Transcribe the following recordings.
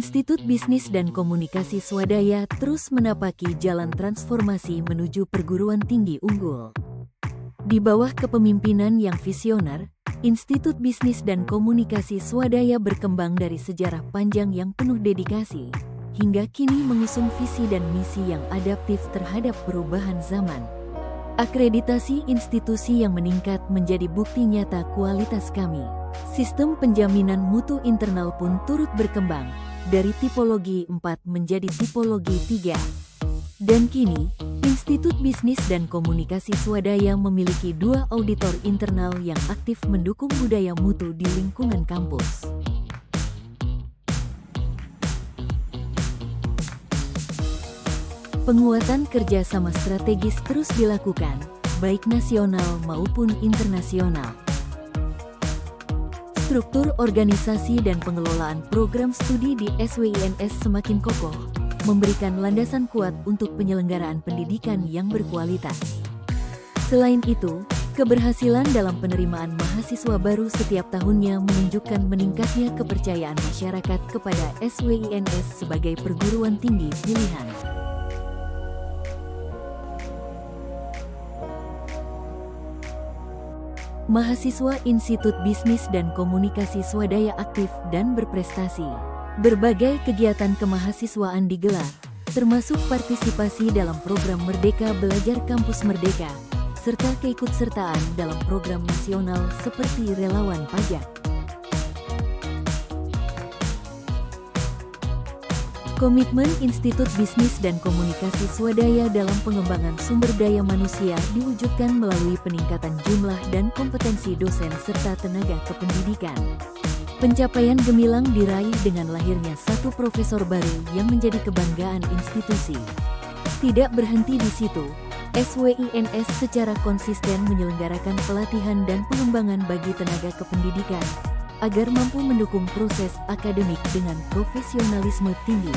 Institut Bisnis dan Komunikasi Swadaya terus menapaki jalan transformasi menuju perguruan tinggi unggul. Di bawah kepemimpinan yang visioner, Institut Bisnis dan Komunikasi Swadaya berkembang dari sejarah panjang yang penuh dedikasi, hingga kini mengusung visi dan misi yang adaptif terhadap perubahan zaman. Akreditasi institusi yang meningkat menjadi bukti nyata kualitas kami. Sistem penjaminan mutu internal pun turut berkembang, dari tipologi 4 menjadi tipologi 3. Dan kini, Institut Bisnis dan Komunikasi Swadaya memiliki 2 auditor internal yang aktif mendukung budaya mutu di lingkungan kampus. Penguatan kerjasama strategis terus dilakukan, baik nasional maupun internasional. Struktur organisasi dan pengelolaan program studi di SWINS semakin kokoh, memberikan landasan kuat untuk penyelenggaraan pendidikan yang berkualitas. Selain itu, keberhasilan dalam penerimaan mahasiswa baru setiap tahunnya menunjukkan meningkatnya kepercayaan masyarakat kepada SWINS sebagai perguruan tinggi pilihan. Mahasiswa Institut Bisnis dan Komunikasi Swadaya aktif dan berprestasi. Berbagai kegiatan kemahasiswaan digelar, termasuk partisipasi dalam program Merdeka Belajar Kampus Merdeka, serta keikutsertaan dalam program nasional seperti Relawan Pajak. Komitmen Institut Bisnis dan Komunikasi Swadaya dalam pengembangan sumber daya manusia diwujudkan melalui peningkatan jumlah dan kompetensi dosen serta tenaga kependidikan. Pencapaian gemilang diraih dengan lahirnya 1 profesor baru yang menjadi kebanggaan institusi. Tidak berhenti di situ, SWINS secara konsisten menyelenggarakan pelatihan dan pengembangan bagi tenaga kependidikan, agar mampu mendukung proses akademik dengan profesionalisme tinggi.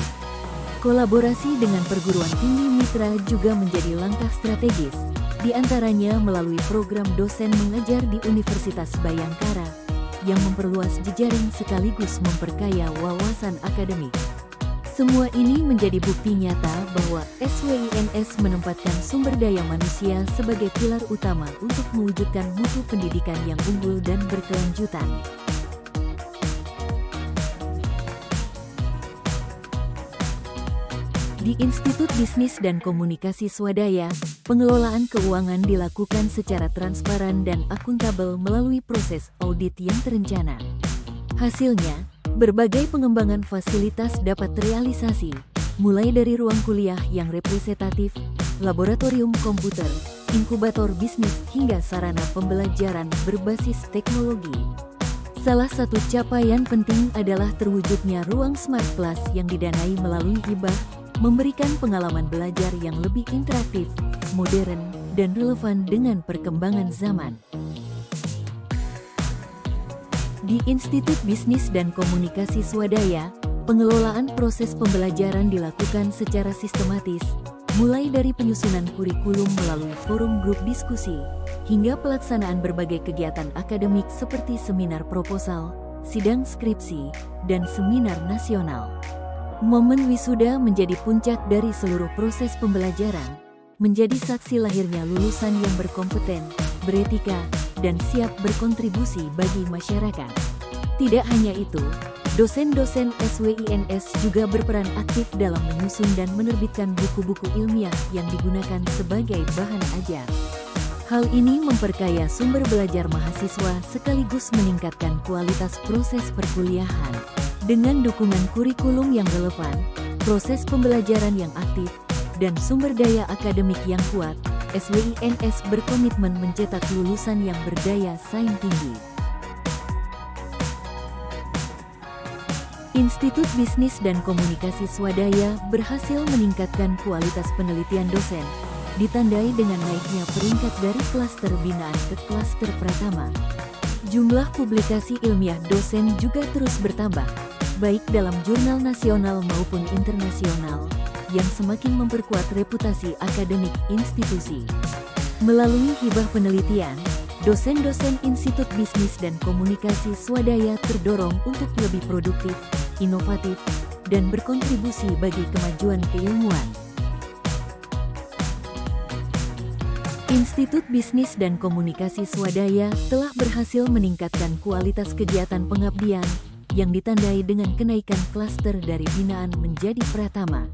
Kolaborasi dengan perguruan tinggi mitra juga menjadi langkah strategis, di antaranya melalui program dosen mengajar di Universitas Bayangkara, yang memperluas jejaring sekaligus memperkaya wawasan akademik. Semua ini menjadi bukti nyata bahwa SWINS menempatkan sumber daya manusia sebagai pilar utama untuk mewujudkan mutu pendidikan yang unggul dan berkelanjutan. Di Institut Bisnis dan Komunikasi Swadaya, pengelolaan keuangan dilakukan secara transparan dan akuntabel melalui proses audit yang terencana. Hasilnya, berbagai pengembangan fasilitas dapat terrealisasi, mulai dari ruang kuliah yang representatif, laboratorium komputer, inkubator bisnis hingga sarana pembelajaran berbasis teknologi. Salah satu capaian penting adalah terwujudnya ruang Smart Class yang didanai melalui hibah, memberikan pengalaman belajar yang lebih interaktif, modern, dan relevan dengan perkembangan zaman. Di Institut Bisnis dan Komunikasi Swadaya, pengelolaan proses pembelajaran dilakukan secara sistematis, mulai dari penyusunan kurikulum melalui forum grup diskusi, hingga pelaksanaan berbagai kegiatan akademik seperti seminar proposal, sidang skripsi, dan seminar nasional. Momen wisuda menjadi puncak dari seluruh proses pembelajaran, menjadi saksi lahirnya lulusan yang berkompeten, beretika, dan siap berkontribusi bagi masyarakat. Tidak hanya itu, dosen-dosen SWINS juga berperan aktif dalam menyusun dan menerbitkan buku-buku ilmiah yang digunakan sebagai bahan ajar. Hal ini memperkaya sumber belajar mahasiswa sekaligus meningkatkan kualitas proses perkuliahan. Dengan dukungan kurikulum yang relevan, proses pembelajaran yang aktif, dan sumber daya akademik yang kuat, SWINS berkomitmen mencetak lulusan yang berdaya saing tinggi. Institut Bisnis dan Komunikasi Swadaya berhasil meningkatkan kualitas penelitian dosen, ditandai dengan naiknya peringkat dari klaster binaan ke klaster pratama. Jumlah publikasi ilmiah dosen juga terus bertambah, baik dalam jurnal nasional maupun internasional, yang semakin memperkuat reputasi akademik institusi. Melalui hibah penelitian, dosen-dosen Institut Bisnis dan Komunikasi Swadaya terdorong untuk lebih produktif, inovatif, dan berkontribusi bagi kemajuan keilmuan. Institut Bisnis dan Komunikasi Swadaya telah berhasil meningkatkan kualitas kegiatan pengabdian yang ditandai dengan kenaikan klaster dari binaan menjadi pratama.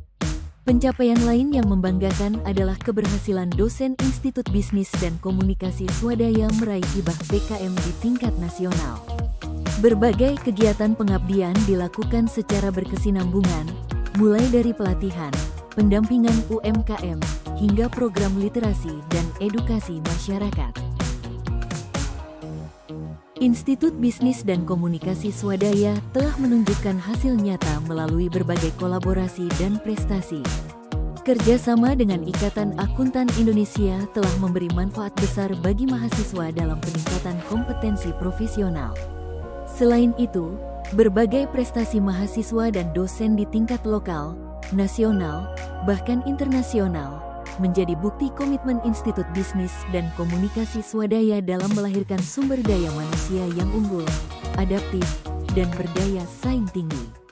Pencapaian lain yang membanggakan adalah keberhasilan dosen Institut Bisnis dan Komunikasi Swadaya meraih hibah PKM di tingkat nasional. Berbagai kegiatan pengabdian dilakukan secara berkesinambungan, mulai dari pelatihan, pendampingan UMKM, hingga program literasi dan edukasi masyarakat. Institut Bisnis dan Komunikasi Swadaya telah menunjukkan hasil nyata melalui berbagai kolaborasi dan prestasi. Kerjasama dengan Ikatan Akuntan Indonesia telah memberi manfaat besar bagi mahasiswa dalam peningkatan kompetensi profesional. Selain itu, berbagai prestasi mahasiswa dan dosen di tingkat lokal, nasional, bahkan internasional, menjadi bukti komitmen Institut Bisnis dan Komunikasi Swadaya dalam melahirkan sumber daya manusia yang unggul, adaptif, dan berdaya saing tinggi.